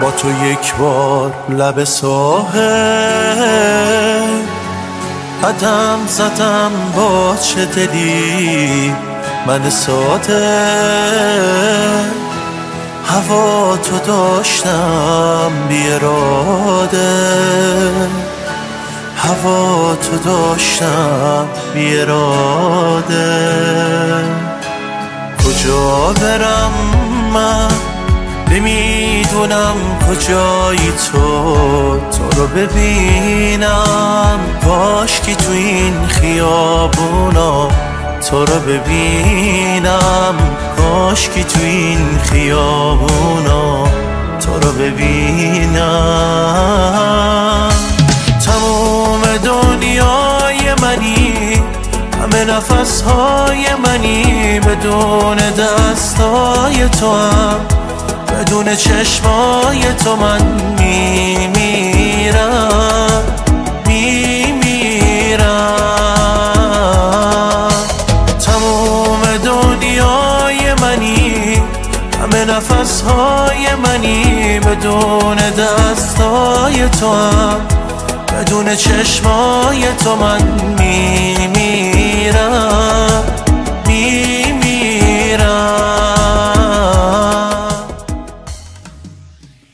با تو یک بار لب ساحل قدم زدم با چه دلی من ساده هوا تو داشتم بی اراده هوا تو داشتم بی اراده کجا برم من نمیدونم کجایی تو رو ببینم کاشکی تو این خیابونا تو رو ببینم کاشکی تو این خیابونا تو رو ببینم تموم دنیای منی همه نفسهای منی بدون دستای تو هم بدون چشمای تو من میمیرم تموم دنیای منی همه نفسهای منی بدون دستای تو هم بدون چشمای تو من میمیرم